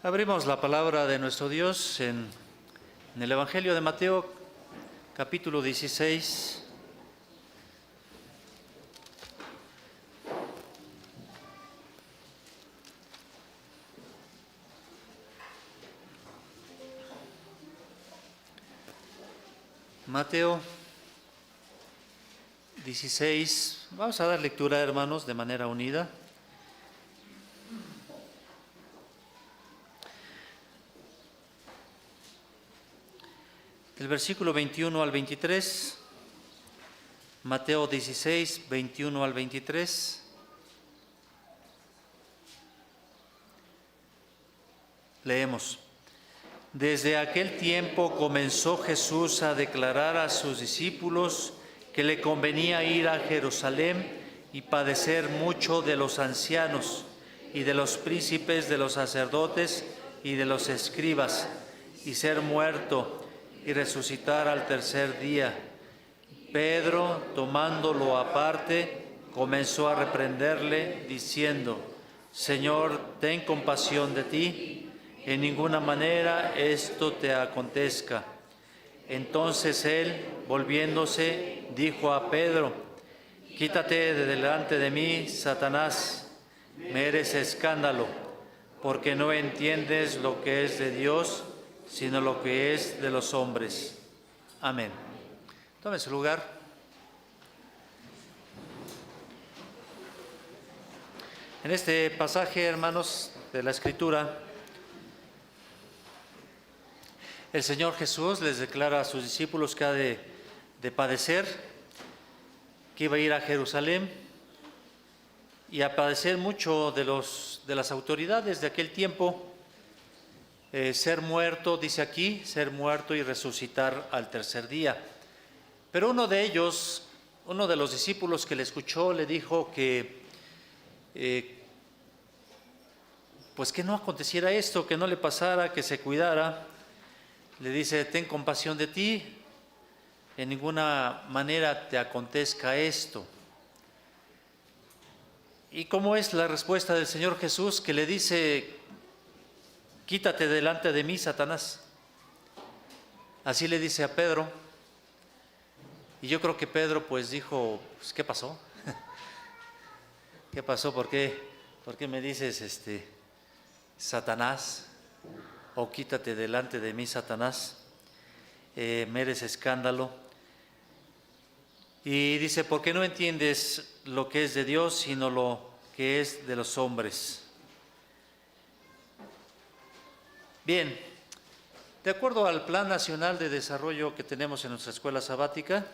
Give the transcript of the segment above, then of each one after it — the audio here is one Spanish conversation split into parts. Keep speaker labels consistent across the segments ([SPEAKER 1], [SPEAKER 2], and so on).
[SPEAKER 1] Abrimos la palabra de nuestro Dios en el Evangelio de Mateo, capítulo 16. Mateo 16. Vamos a dar lectura, hermanos, de manera unida. El versículo 21 al 23, Mateo 16, 21 al 23. Leemos. Desde aquel tiempo comenzó Jesús a declarar a sus discípulos que le convenía ir a Jerusalén y padecer mucho de los ancianos y de los príncipes de los sacerdotes y de los escribas, y ser muerto y resucitar al tercer día. Pedro, tomándolo aparte, comenzó a reprenderle, diciendo: Señor, ten compasión de ti, en ninguna manera esto te acontezca. Entonces él, volviéndose, dijo a Pedro: Quítate de delante de mí, Satanás, me eres escándalo, porque no entiendes lo que es de Dios, sino lo que es de los hombres. Amén. Tome su lugar. En este pasaje, hermanos, de la Escritura, el Señor Jesús les declara a sus discípulos que ha de padecer, que iba a ir a Jerusalén y a padecer mucho de las autoridades de aquel tiempo. Ser muerto, dice aquí, ser muerto y resucitar al tercer día. Pero uno de ellos, uno de los discípulos que le escuchó, le dijo que pues que no aconteciera esto, que no le pasara, que se cuidara. Le dice: ten compasión de ti, en ninguna manera te acontezca esto. ¿Y cómo es la respuesta del Señor Jesús, que le dice: quítate delante de mí, Satanás? Así le dice a Pedro. Y yo creo que Pedro pues dijo: pues, ¿qué pasó? ¿Qué pasó? ¿Por qué me dices Satanás? O quítate delante de mí, Satanás, me eres escándalo. Y dice: porque no entiendes lo que es de Dios, sino lo que es de los hombres. Bien, de acuerdo al Plan Nacional de Desarrollo que tenemos en nuestra escuela sabática,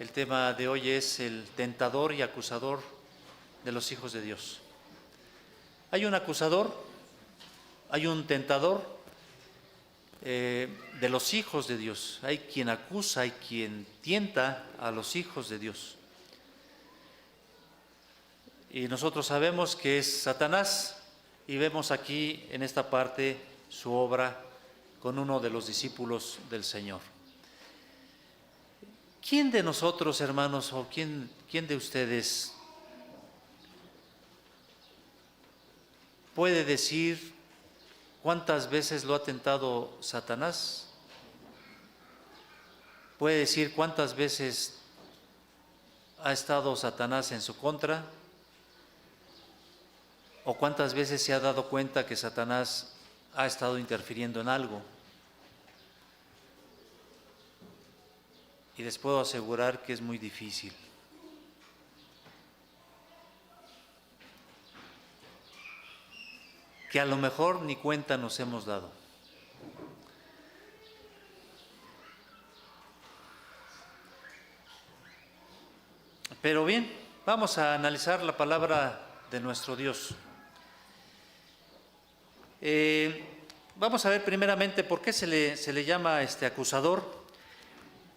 [SPEAKER 1] el tema de hoy es el tentador y acusador de los hijos de Dios. Hay un acusador, hay un tentador de los hijos de Dios. Hay quien acusa, hay quien tienta a los hijos de Dios. Y nosotros sabemos que es Satanás, y vemos aquí en esta parte su obra con uno de los discípulos del Señor. ¿Quién de nosotros, hermanos, o quién de ustedes puede decir cuántas veces lo ha tentado Satanás? ¿Puede decir cuántas veces ha estado Satanás en su contra? ¿O cuántas veces se ha dado cuenta que Satanás ha estado interfiriendo en algo? Y les puedo asegurar que es muy difícil. Que a lo mejor ni cuenta nos hemos dado. Pero bien, vamos a analizar la palabra de nuestro Dios. Vamos a ver primeramente por qué se le llama acusador.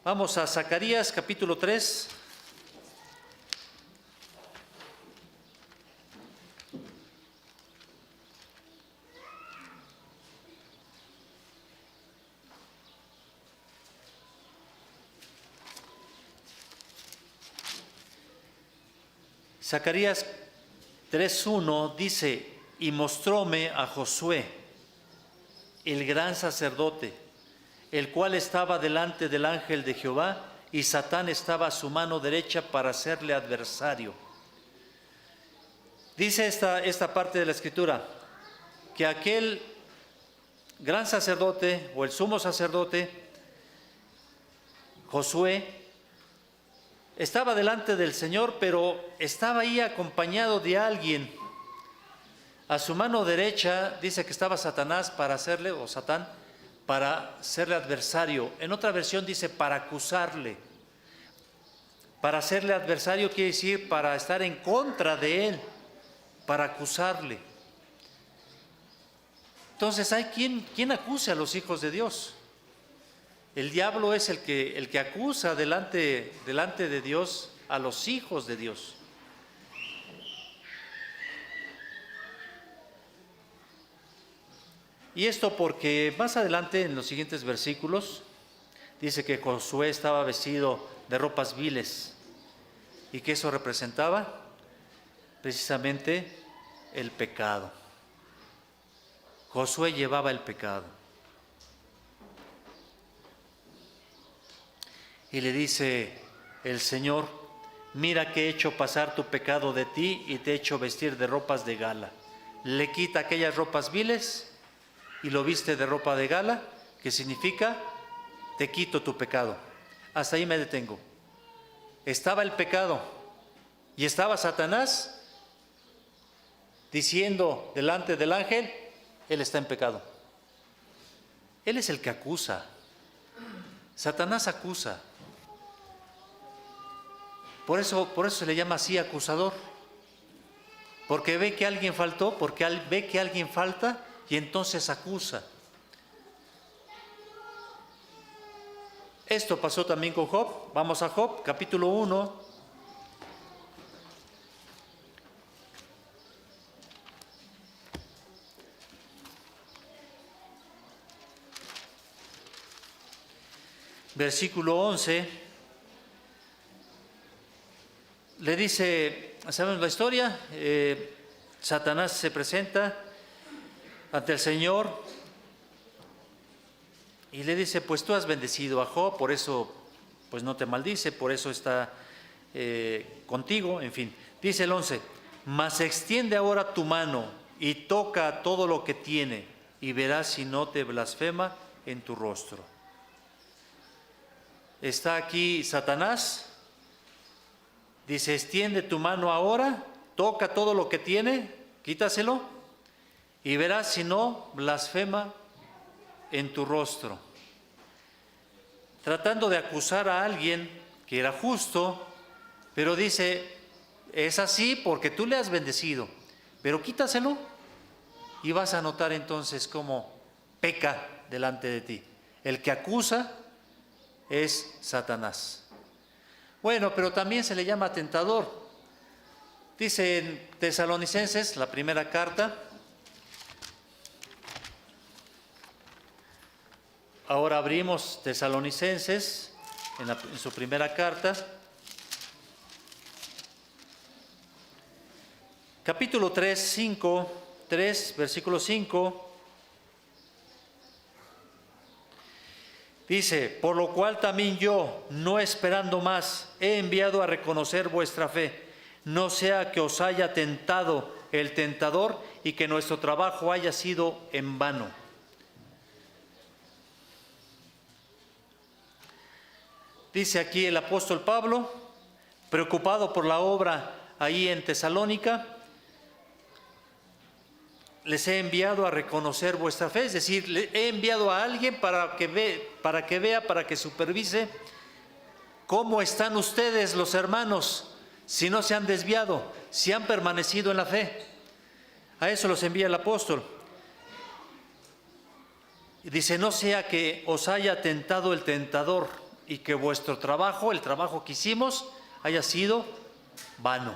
[SPEAKER 1] Vamos a Zacarías capítulo 3. Zacarías 3:1 dice: y mostróme a Josué, el gran sacerdote, el cual estaba delante del ángel de Jehová, y Satán estaba a su mano derecha para hacerle adversario. Dice esta parte de la Escritura, que aquel gran sacerdote o el sumo sacerdote, Josué, estaba delante del Señor, pero estaba ahí acompañado de alguien. A su mano derecha dice que estaba Satanás para hacerle, o Satán, para serle adversario. En otra versión dice para acusarle. Para hacerle adversario quiere decir para estar en contra de él, para acusarle. Entonces hay quien acuse a los hijos de Dios. El diablo es el que acusa delante de Dios a los hijos de Dios. Y esto porque más adelante en los siguientes versículos dice que Josué estaba vestido de ropas viles y que eso representaba precisamente el pecado. Josué llevaba el pecado. Y le dice el Señor, mira que he hecho pasar tu pecado de ti y te he hecho vestir de ropas de gala. Le quita aquellas ropas viles y lo viste de ropa de gala, que significa, te quito tu pecado. Hasta ahí me detengo. Estaba el pecado y estaba Satanás diciendo delante del ángel, él está en pecado. Él es el que acusa. Satanás acusa. Por eso se le llama así acusador. Porque ve que alguien faltó, porque ve que alguien falta y entonces acusa. Esto pasó también con Job. Vamos a Job, capítulo 1. Versículo 11. Le dice, ¿sabemos la historia? Satanás se presenta ante el Señor y le dice, pues tú has bendecido a Job, por eso pues no te maldice, por eso está contigo, en fin. Dice el 11, mas extiende ahora tu mano y toca todo lo que tiene y verás si no te blasfema en tu rostro. Está aquí Satanás, dice, extiende tu mano ahora, toca todo lo que tiene, quítaselo y verás si no blasfema en tu rostro. Tratando de acusar a alguien que era justo, pero dice, es así porque tú le has bendecido, pero quítaselo y vas a notar entonces cómo peca delante de ti. El que acusa es Satanás. Bueno, pero también se le llama tentador. Dice en Tesalonicenses, la primera carta, ahora abrimos Tesalonicenses en su primera carta, capítulo 3, versículo 5. Dice, por lo cual también yo, no esperando más, he enviado a reconocer vuestra fe, no sea que os haya tentado el tentador y que nuestro trabajo haya sido en vano. Dice aquí el apóstol Pablo, preocupado por la obra ahí en Tesalónica, les he enviado a reconocer vuestra fe, es decir, le he enviado a alguien para que vea, para que supervise cómo están ustedes, los hermanos, si no se han desviado, si han permanecido en la fe. A eso los envía el apóstol. Dice, no sea que os haya tentado el tentador y que vuestro trabajo, el trabajo que hicimos, haya sido vano.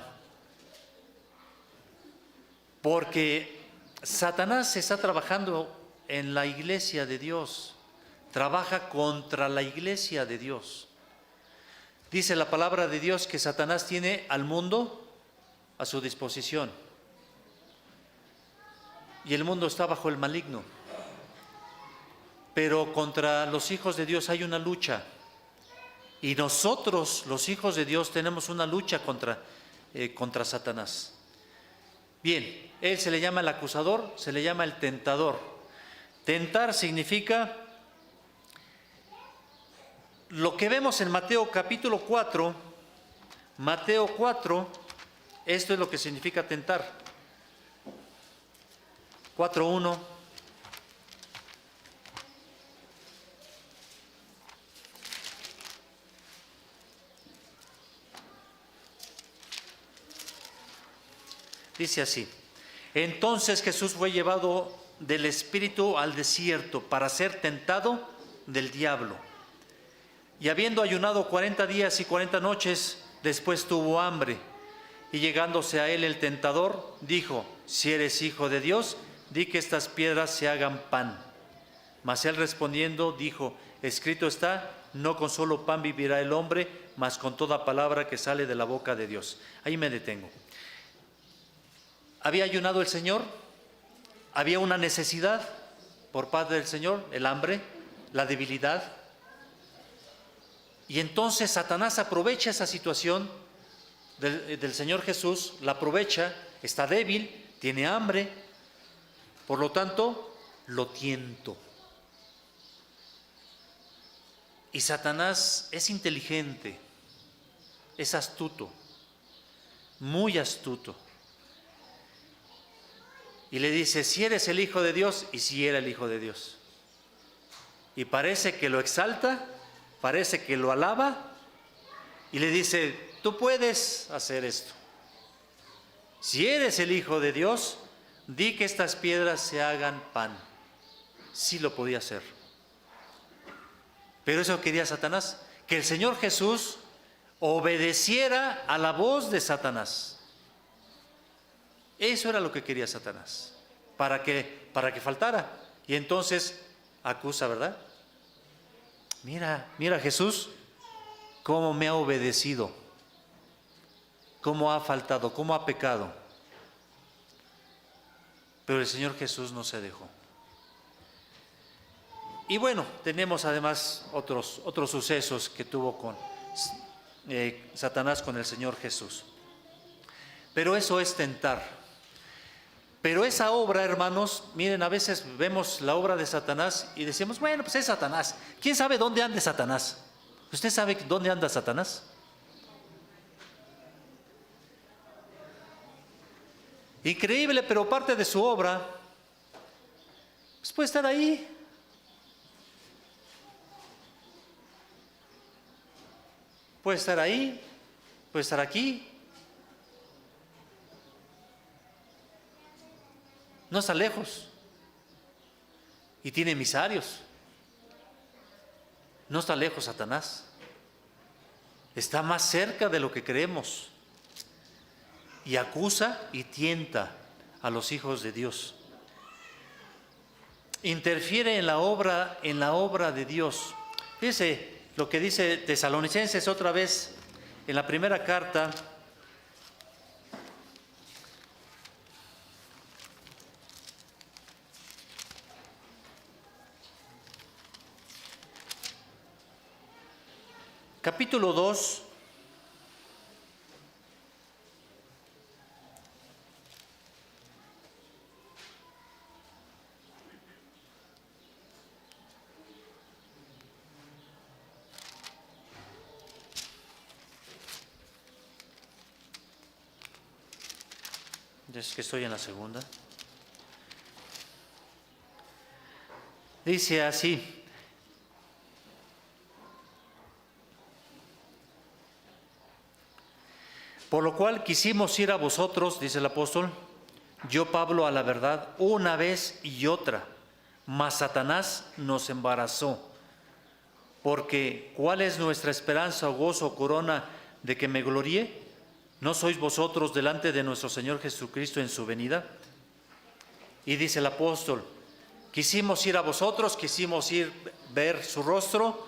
[SPEAKER 1] Porque Satanás está trabajando en la iglesia de Dios, trabaja contra la iglesia de Dios. Dice la palabra de Dios que Satanás tiene al mundo a su disposición y el mundo está bajo el maligno. pero contra los hijos de Dios hay una lucha. Y nosotros, los hijos de Dios, tenemos una lucha contra Satanás. Bien, él se le llama el acusador, se le llama el tentador. Tentar significa lo que vemos en Mateo capítulo 4. Mateo 4, esto es lo que significa tentar. 4:1. Dice así: entonces Jesús fue llevado del Espíritu al desierto para ser tentado del diablo. Y habiendo ayunado 40 días y 40 noches, después tuvo hambre. Y llegándose a él el tentador, dijo: si eres hijo de Dios, di que estas piedras se hagan pan. Mas él respondiendo dijo: escrito está, no con solo pan vivirá el hombre, mas con toda palabra que sale de la boca de Dios. Ahí me detengo. Había ayunado el Señor, había una necesidad por parte del Señor, el hambre, la debilidad. Y entonces Satanás aprovecha esa situación del Señor Jesús, la aprovecha, está débil, tiene hambre, por lo tanto, lo tiento. Y Satanás es inteligente, es astuto, muy astuto. Y le dice: si eres el Hijo de Dios, y si era el Hijo de Dios. Y parece que lo exalta, parece que lo alaba, y le dice: tú puedes hacer esto. Si eres el Hijo de Dios, di que estas piedras se hagan pan. Sí lo podía hacer. Pero eso quería Satanás, que el Señor Jesús obedeciera a la voz de Satanás. Eso era lo que quería Satanás, para que faltara. Y entonces acusa, ¿verdad? Mira Jesús, cómo me ha obedecido, cómo ha faltado, cómo ha pecado. Pero el Señor Jesús no se dejó. Y bueno, tenemos además otros sucesos que tuvo con Satanás con el Señor Jesús. Pero eso es tentar. Pero esa obra, hermanos, miren, a veces vemos la obra de Satanás y decimos: bueno, pues es Satanás. ¿Quién sabe dónde anda Satanás? ¿Usted sabe dónde anda Satanás? Increíble, pero parte de su obra pues puede estar ahí. Puede estar ahí, puede estar aquí. No está lejos. Y tiene emisarios. No está lejos Satanás. Está más cerca de lo que creemos. Y acusa y tienta a los hijos de Dios. Interfiere en la obra de Dios. Fíjese lo que dice Tesalonicenses otra vez en la primera carta. Capítulo 2. Es que estoy en la segunda. Dice así: por lo cual quisimos ir a vosotros, dice el apóstol, yo Pablo a la verdad, una vez y otra, mas Satanás nos embarazó. Porque ¿cuál es nuestra esperanza o gozo o corona de que me gloríe? ¿No sois vosotros delante de nuestro Señor Jesucristo en su venida? Y dice el apóstol: quisimos ir a vosotros, quisimos ir ver su rostro.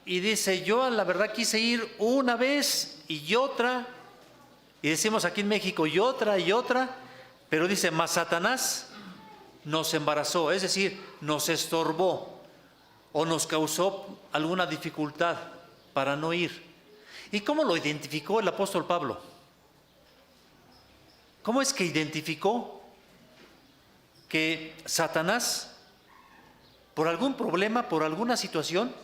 [SPEAKER 1] Y dice: yo la verdad quise ir una vez y otra. Y decimos aquí en México y otra, pero dice: mas Satanás nos embarazó, es decir, nos estorbó o nos causó alguna dificultad para no ir. ¿Y cómo lo identificó el apóstol Pablo? ¿Cómo es que identificó que Satanás, por algún problema, por alguna situación,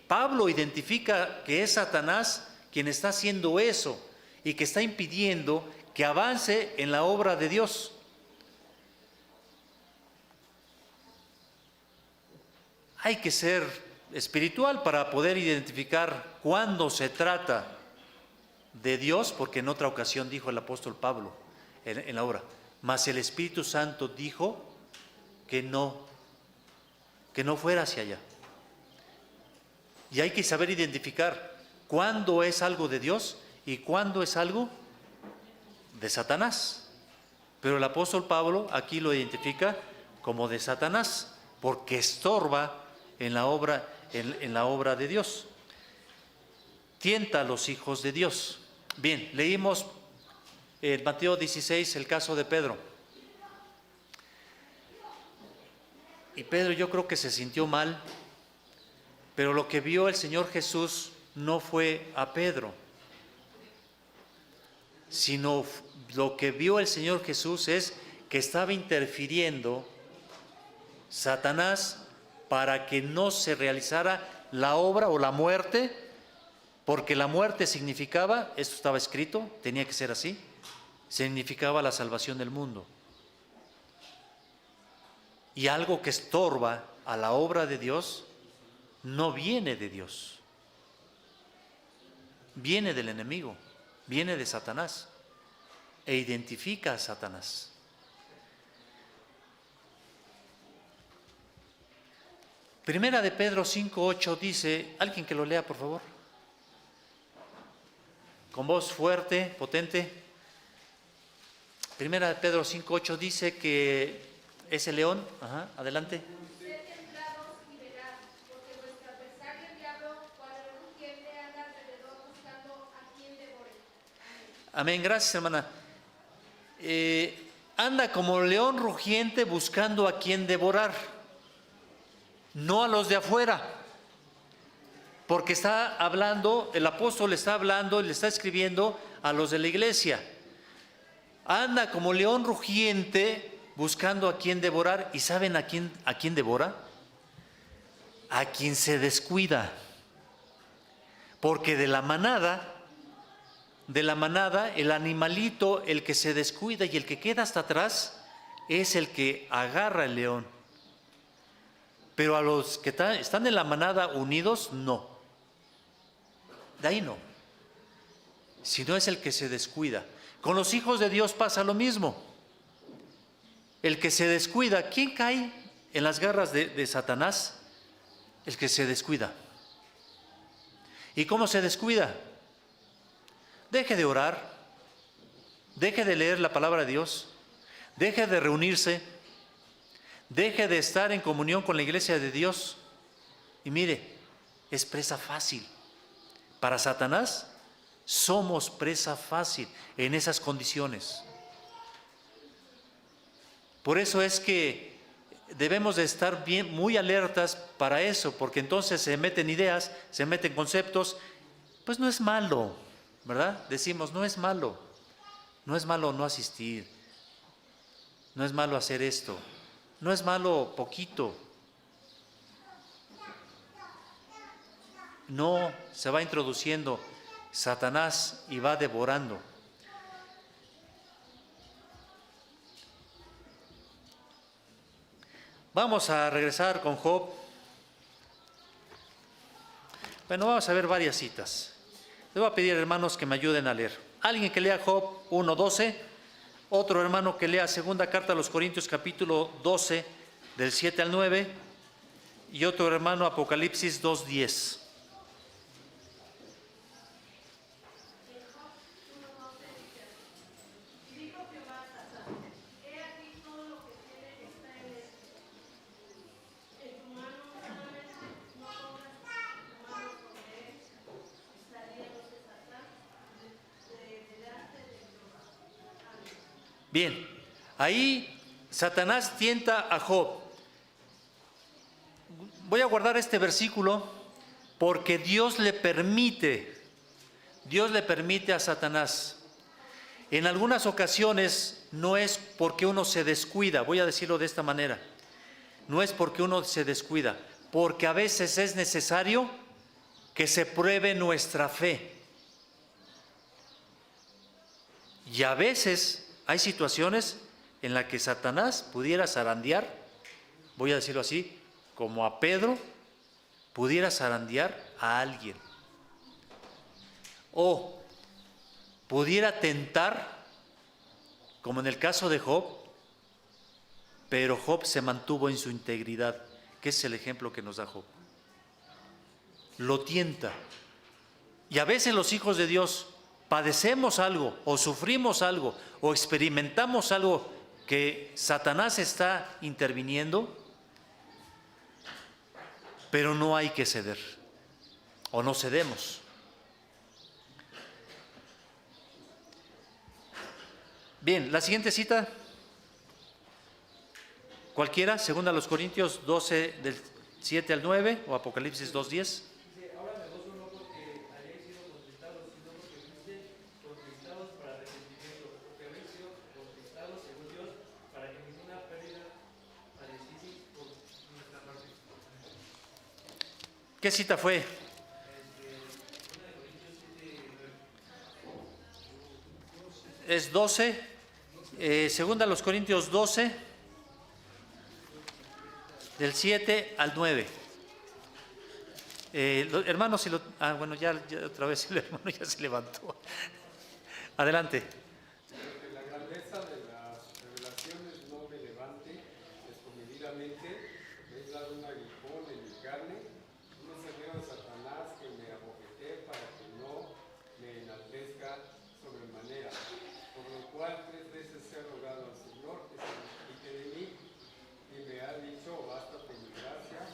[SPEAKER 1] Pablo identifica que es Satanás quien está haciendo eso y que está impidiendo que avance en la obra de Dios? Hay que ser espiritual para poder identificar cuándo se trata de Dios, porque en otra ocasión dijo el apóstol Pablo en la obra, mas el Espíritu Santo dijo que no fuera hacia allá. Y hay que saber identificar cuándo es algo de Dios y cuándo es algo de Satanás. Pero el apóstol Pablo aquí lo identifica como de Satanás, porque estorba en la obra de Dios. Tienta a los hijos de Dios. Bien, leímos en Mateo 16 el caso de Pedro. Y Pedro, yo creo que se sintió mal, pero lo que vio el Señor Jesús no fue a Pedro, sino lo que vio el Señor Jesús es que estaba interfiriendo Satanás para que no se realizara la obra o la muerte, porque la muerte significaba, esto estaba escrito, tenía que ser así, significaba la salvación del mundo. Y algo que estorba a la obra de Dios no viene de Dios, viene del enemigo, viene de Satanás e identifica a Satanás. Primera de Pedro 5:8 dice, alguien que lo lea por favor, con voz fuerte, potente. Primera de Pedro 5:8 dice que ese león, adelante.
[SPEAKER 2] Sed templados y velad, porque vuestro adversario el diablo, cual rugiente, anda alrededor buscando a quien devore.
[SPEAKER 1] Amén, gracias hermana. Anda como león rugiente buscando a quien devorar, no a los de afuera, porque está hablando, el apóstol está hablando, le está escribiendo a los de la iglesia. Anda como león rugiente buscando a quien devorar. ¿Y saben a quién devora? A quien se descuida. Porque de la manada, el animalito, el que se descuida y el que queda hasta atrás, es el que agarra el león. Pero a los que están en la manada unidos, no. De ahí no. Sino es el que se descuida. Con los hijos de Dios pasa lo mismo. El que se descuida, ¿quién cae en las garras de Satanás? El que se descuida. ¿Y cómo se descuida? Deje de orar, deje de leer la palabra de Dios, deje de reunirse, deje de estar en comunión con la iglesia de Dios. Y mire, es presa fácil. Para Satanás somos presa fácil en esas condiciones. Por eso es que debemos de estar muy alertas para eso, porque entonces se meten ideas, se meten conceptos. Pues no es malo, ¿verdad? Decimos, no es malo no asistir, no es malo hacer esto, no es malo poquito. No, se va introduciendo Satanás y va devorando. Vamos a regresar con Job. Bueno, vamos a ver varias citas. Les voy a pedir, hermanos, que me ayuden a leer. Alguien que lea Job 1:12, otro hermano que lea segunda carta a los Corintios capítulo 12, del 7 al 9, y otro hermano Apocalipsis 2:10. Bien, ahí Satanás tienta a Job. Voy a guardar este versículo porque Dios le permite a Satanás. En algunas ocasiones no es porque uno se descuida, voy a decirlo de esta manera, no es porque uno se descuida, porque a veces es necesario que se pruebe nuestra fe. Y a veces hay situaciones en las que Satanás pudiera zarandear, voy a decirlo así, como a Pedro, pudiera zarandear a alguien. O pudiera tentar, como en el caso de Job, pero Job se mantuvo en su integridad, que es el ejemplo que nos da Job. Lo tienta. Y a veces los hijos de Dios padecemos algo, o sufrimos algo, o experimentamos algo que Satanás está interviniendo, pero no hay que ceder, o no cedemos. Bien, la siguiente cita, cualquiera, 2 Corintios 12, del 7 al 9, o Apocalipsis 2:10.
[SPEAKER 3] Ahora me gozo no porque hayáis sido contristados, sino porque fuisteis contristados para arrepentimiento, porque habéis sido contristados según Dios, para que ninguna pérdida padecieseis por nuestra parte.
[SPEAKER 1] ¿Qué cita fue? Es 12, segunda a los Corintios 12, del 7 al 9. Hermanos, si bueno, ya otra vez el hermano ya se levantó. Adelante.
[SPEAKER 4] Que la grandeza de las revelaciones no me levante descomedidamente, me es dado un aguijón en mi carne, un mensajero de Satanás que me abofeté para que no me enaltezca sobremanera, por lo cual 3 veces he rogado al Señor que se quite de mí, y me ha dicho, bástate mi gracia,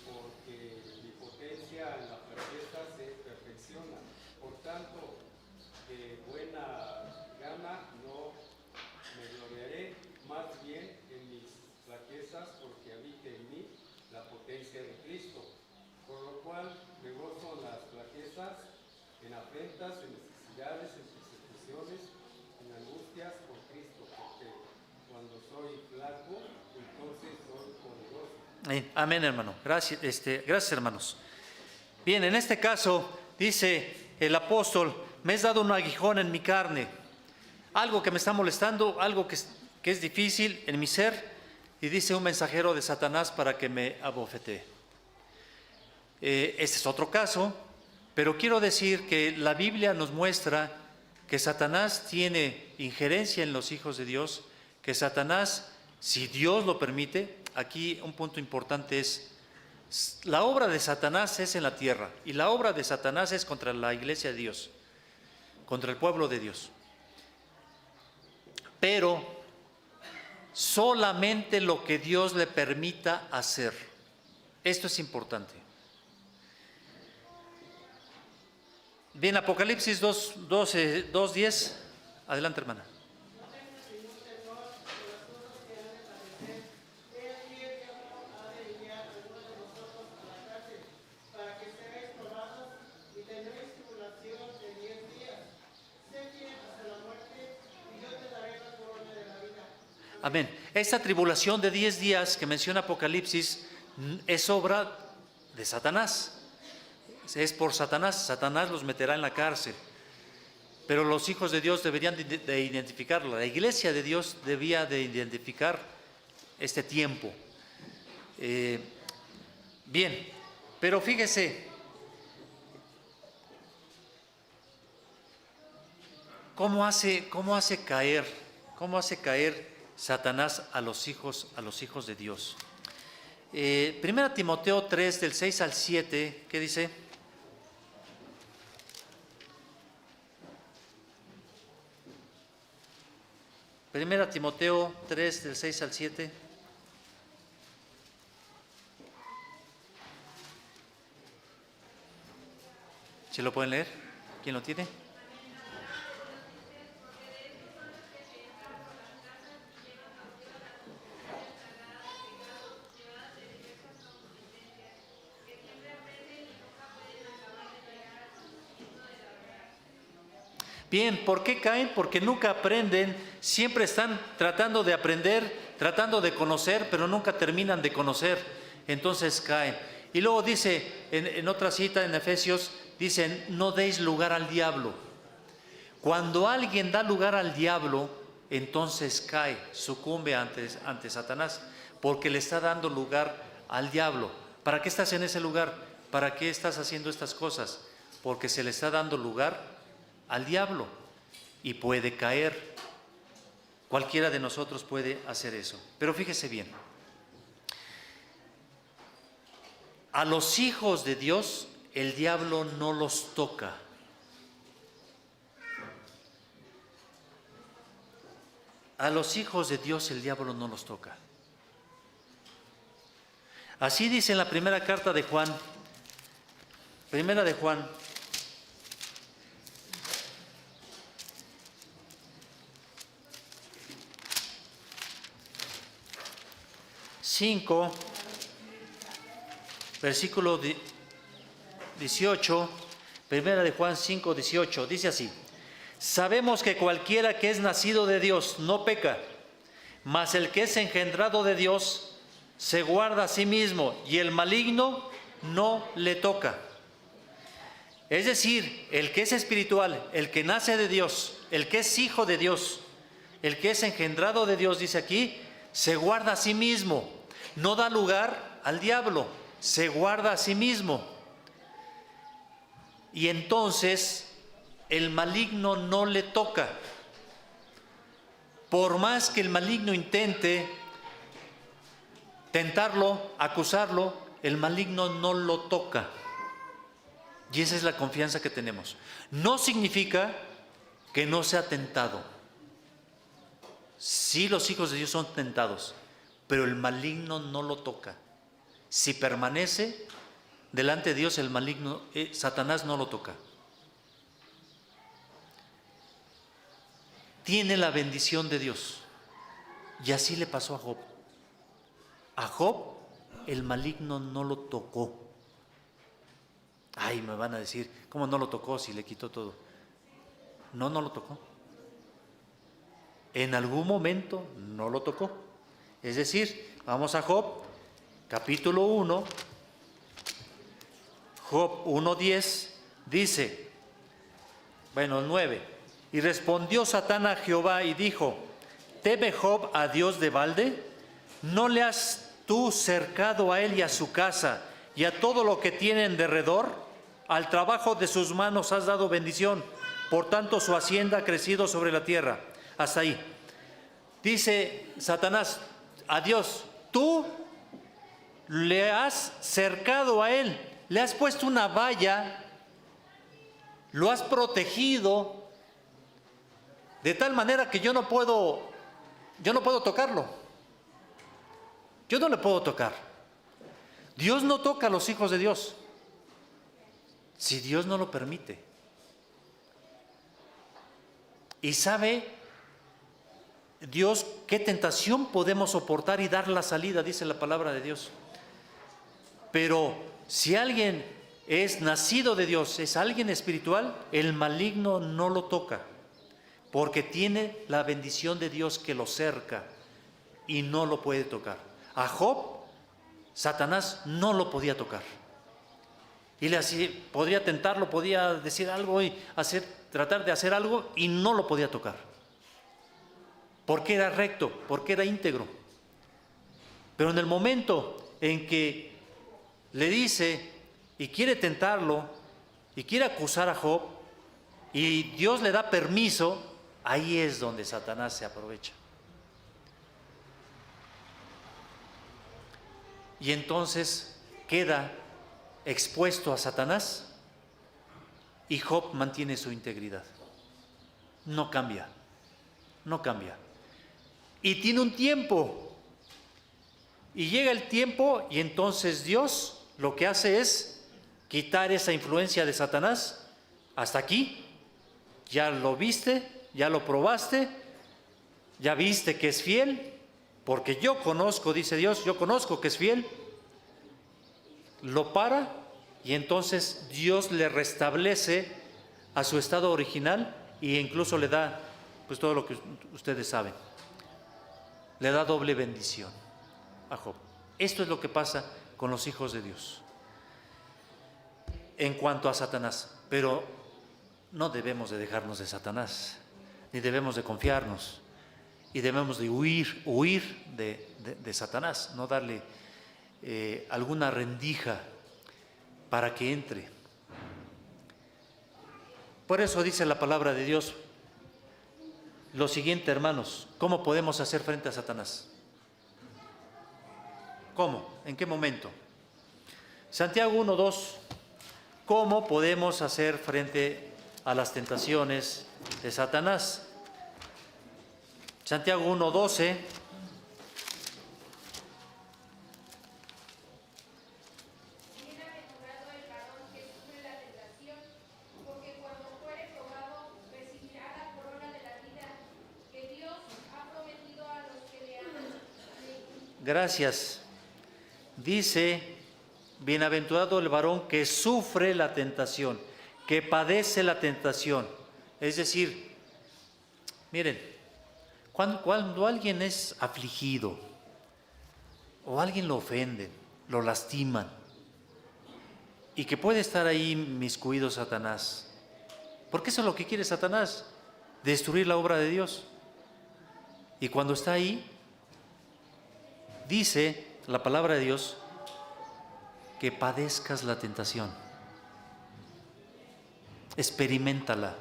[SPEAKER 4] porque mi potencia en la flaqueza se perfecciona. Por tanto, de buena gana no me gloriaré, más bien en mis flaquezas, porque habite en mí la potencia de Cristo. Por lo cual me gozo en las flaquezas, en afrentas, en necesidades, en persecuciones, en angustias por Cristo, porque cuando soy flaco, entonces soy poderoso.
[SPEAKER 1] Amén, hermano. Gracias, gracias, hermanos. Bien, en este caso dice el apóstol: me has dado un aguijón en mi carne, algo que me está molestando, algo que es difícil en mi ser, y dice un mensajero de Satanás para que me abofetee. Este es otro caso, pero quiero decir que la Biblia nos muestra que Satanás tiene injerencia en los hijos de Dios, que Satanás, si Dios lo permite, aquí un punto importante es, la obra de Satanás es en la tierra, y la obra de Satanás es contra la iglesia de Dios, contra el pueblo de Dios. Pero solamente lo que Dios le permita hacer. Esto es importante. Bien, Apocalipsis 2:10. Adelante, hermana. Amén. Esta tribulación de 10 días que menciona Apocalipsis es obra de Satanás. Es por Satanás. Satanás los meterá en la cárcel. Pero los hijos de Dios deberían de identificarlo. La iglesia de Dios debía de identificar este tiempo. Bien, pero fíjese, ¿cómo hace caer Satanás a los hijos de Dios? 1 Timoteo 3, del 6 al 7, ¿qué dice? Primera Timoteo 3, del 6 al 7. ¿Sí lo pueden leer? ¿Quién lo tiene? Bien, ¿por qué caen? Porque nunca aprenden, siempre están tratando de aprender, tratando de conocer, pero nunca terminan de conocer, entonces caen. Y luego dice, en otra cita en Efesios, dicen, no deis lugar al diablo. Cuando alguien da lugar al diablo, entonces cae, sucumbe ante Satanás, porque le está dando lugar al diablo. ¿Para qué estás en ese lugar? ¿Para qué estás haciendo estas cosas? Porque se le está dando lugar al diablo y puede caer. Cualquiera de nosotros puede hacer eso. Pero fíjese bien, a los hijos de Dios el diablo no los toca. A los hijos de Dios el diablo no los toca. Así dice en la primera carta de Juan, primera de Juan, 5, versículo 18, primera de Juan 5, 18, dice así: sabemos que cualquiera que es nacido de Dios no peca, mas el que es engendrado de Dios se guarda a sí mismo y el maligno no le toca. Es decir, el que es espiritual, el que nace de Dios, el que es hijo de Dios, el que es engendrado de Dios, dice aquí, se guarda a sí mismo, no da lugar al diablo, se guarda a sí mismo. Y entonces el maligno no le toca. Por más que el maligno intente tentarlo, acusarlo, el maligno no lo toca. Y esa es la confianza que tenemos. No significa que no sea tentado. Sí, los hijos de Dios son tentados, pero el maligno no lo toca. Si permanece delante de Dios, el maligno, Satanás no lo toca. Tiene la bendición de Dios. Y así le pasó a Job. A Job el maligno no lo tocó. Ay, me van a decir, ¿cómo no lo tocó si le quitó todo? No lo tocó. En algún momento no lo tocó. Es decir, vamos a Job, capítulo 1, Job 1:10, dice, 9, y respondió Satán a Jehová y dijo, ¿teme Job a Dios de balde? ¿No le has tú cercado a él y a su casa y a todo lo que tiene en derredor? Al trabajo de sus manos has dado bendición, por tanto su hacienda ha crecido sobre la tierra. Hasta ahí. Dice Satanás a Dios, tú le has cercado a él, le has puesto una valla, lo has protegido, de tal manera que yo no puedo tocarlo. Yo no le puedo tocar. Dios no toca a los hijos de Dios si Dios no lo permite. Y sabe Dios qué tentación podemos soportar y dar la salida, dice la palabra de Dios. Pero si alguien es nacido de Dios, es alguien espiritual, el maligno no lo toca, porque tiene la bendición de Dios que lo cerca y no lo puede tocar. A Job, Satanás no lo podía tocar. Y podría tentarlo, podía decir algo y tratar de hacer algo y no lo podía tocar. Porque era recto, porque era íntegro. Pero en el momento en que le dice y quiere tentarlo y quiere acusar a Job y Dios le da permiso, ahí es donde Satanás se aprovecha. Y entonces queda expuesto a Satanás y Job mantiene su integridad. No cambia, no cambia. Y tiene un tiempo. Y llega el tiempo y entonces Dios lo que hace es quitar esa influencia de Satanás. Hasta aquí, ya lo viste, ya lo probaste, ya viste que es fiel, porque yo conozco, dice Dios, yo conozco que es fiel. Lo para y entonces Dios le restablece a su estado original y incluso le da, pues todo lo que ustedes saben, le da doble bendición a Job. Esto es lo que pasa con los hijos de Dios en cuanto a Satanás, pero no debemos de dejarnos de Satanás, ni debemos de confiarnos, y debemos de huir de Satanás, no darle alguna rendija para que entre. Por eso dice la palabra de Dios lo siguiente, hermanos: ¿cómo podemos hacer frente a Satanás? ¿Cómo? ¿En qué momento? Santiago 1:2. ¿Cómo podemos hacer frente a las tentaciones de Satanás? Santiago 1:12.
[SPEAKER 2] Bienaventurado el varón que sufre la tentación, porque cuando fuere probado recibirá la corona de la vida que Dios ha prometido a los que le aman. Amén.
[SPEAKER 1] Gracias. Dice: bienaventurado el varón que sufre la tentación, que padece la tentación. Es decir, miren, cuando alguien es afligido o alguien lo ofende, lo lastiman, y que puede estar ahí miscuido Satanás, porque eso es lo que quiere Satanás, destruir la obra de Dios. Y cuando está ahí, dice la palabra de Dios que padezcas la tentación. Experiméntala.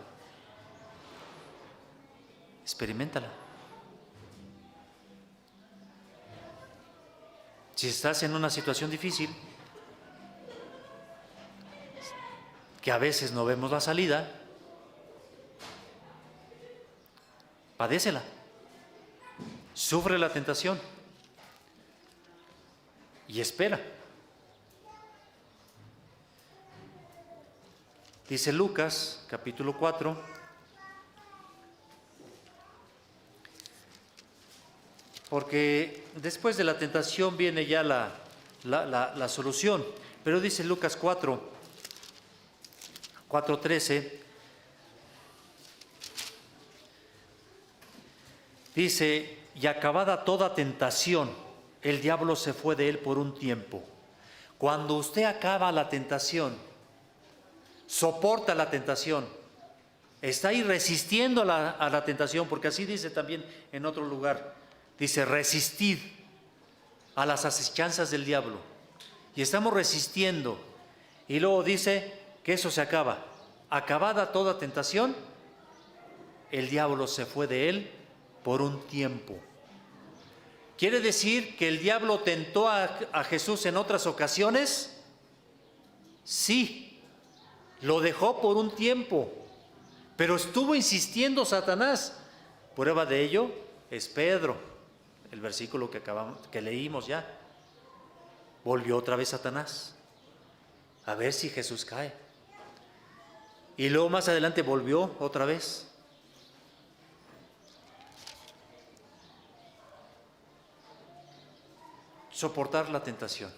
[SPEAKER 1] Experiméntala. Si estás en una situación difícil, que a veces no vemos la salida, padécela. Sufre la tentación y espera. Dice Lucas, capítulo 4, porque después de la tentación viene ya la solución. Pero dice Lucas 4:13, dice: y acabada toda tentación, el diablo se fue de él por un tiempo. Cuando usted acaba la tentación, soporta la tentación, está ahí resistiendo a la tentación, porque así dice también en otro lugar, dice: resistid a las acechanzas del diablo, y estamos resistiendo, y luego dice que eso se acaba. Acabada toda tentación, el diablo se fue de él por un tiempo. ¿Quiere decir que el diablo tentó a Jesús en otras ocasiones? Sí, lo dejó por un tiempo, pero estuvo insistiendo Satanás. Prueba de ello es Pedro, el versículo que leímos ya. Volvió otra vez Satanás a ver si Jesús cae, y luego más adelante volvió otra vez. Soportar la tentación.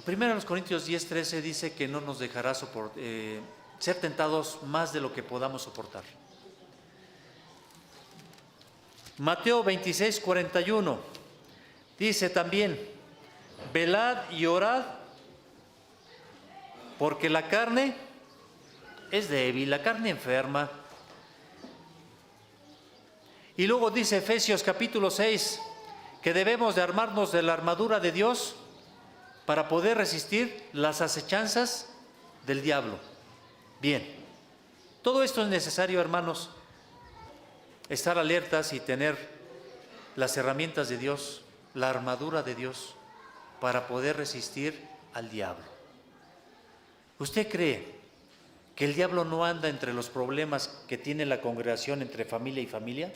[SPEAKER 1] Primero los Corintios 10:13 dice que no nos dejará ser tentados más de lo que podamos soportar. Mateo 26:41 dice también: velad y orad, porque la carne es débil, la carne enferma. Y luego dice Efesios capítulo 6 que debemos de armarnos de la armadura de Dios para poder resistir las acechanzas del diablo. Bien, todo esto es necesario, hermanos, estar alertas y tener las herramientas de Dios, la armadura de Dios, para poder resistir al diablo. ¿Usted cree que el diablo no anda entre los problemas que tiene la congregación entre familia y familia?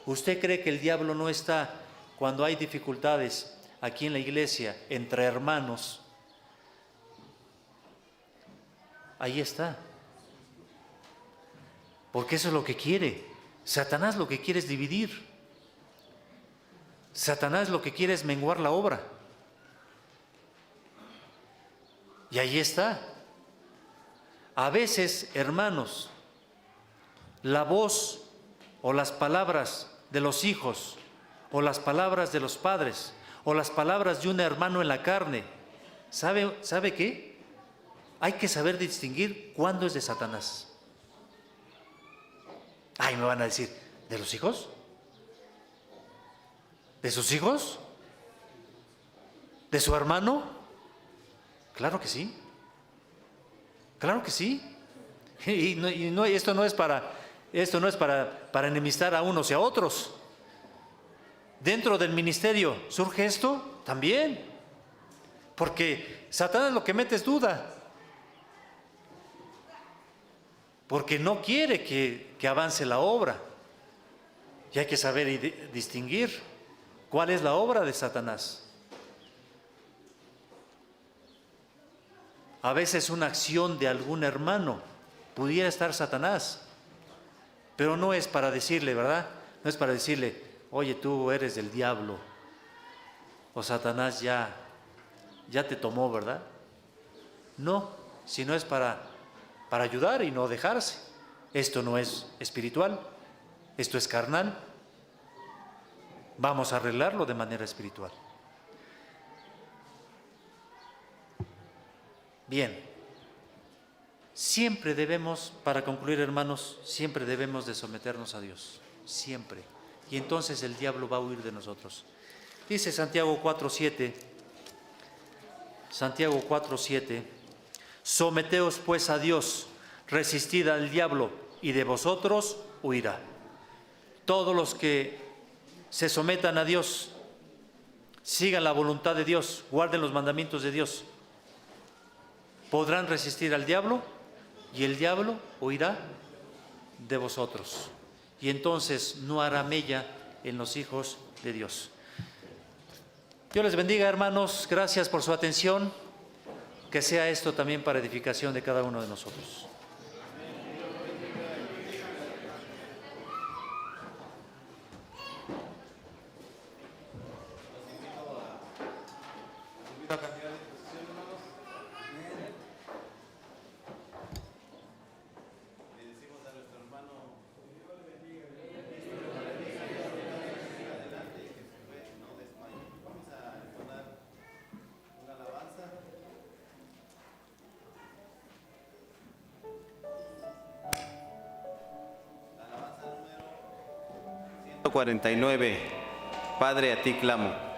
[SPEAKER 1] ¿Usted cree que el diablo no está cuando hay dificultades aquí en la iglesia entre hermanos? Ahí está. Porque eso es lo que quiere. Satanás lo que quiere es dividir. Satanás lo que quiere es menguar la obra. Y ahí está. A veces, hermanos, la voz o las palabras de los hijos, o las palabras de los padres, o las palabras de un hermano en la carne, ¿sabe qué? Hay que saber distinguir cuándo es de Satanás. Ay, me van a decir, ¿de los hijos? ¿De sus hijos? ¿De su hermano? Claro que sí. Claro que sí. Esto no es para enemistar a unos y a otros. Dentro del ministerio surge esto también. Porque Satanás lo que mete es duda. Porque no quiere que avance la obra. Y hay que saber distinguir cuál es la obra de Satanás. A veces una acción de algún hermano pudiera estar Satanás, pero no es para decirle, ¿verdad? No es para decirle, oye, tú eres del diablo, o Satanás ya te tomó, ¿verdad? No, sino es para ayudar y no dejarse. Esto no es espiritual, esto es carnal. Vamos a arreglarlo de manera espiritual. Bien, siempre debemos, para concluir, hermanos, siempre debemos de someternos a Dios, siempre. Y entonces el diablo va a huir de nosotros. Dice Santiago 4:7, Santiago 4:7, someteos pues a Dios, resistid al diablo y de vosotros huirá. Todos los que se sometan a Dios, sigan la voluntad de Dios, guarden los mandamientos de Dios, podrán resistir al diablo y el diablo huirá de vosotros. Y entonces no hará mella en los hijos de Dios. Dios les bendiga, hermanos. Gracias por su atención. Que sea esto también para edificación de cada uno de nosotros.
[SPEAKER 5] Número 49. Padre, a ti clamo.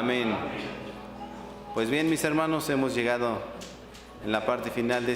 [SPEAKER 5] Amén. Pues bien, mis hermanos, hemos llegado en la parte final de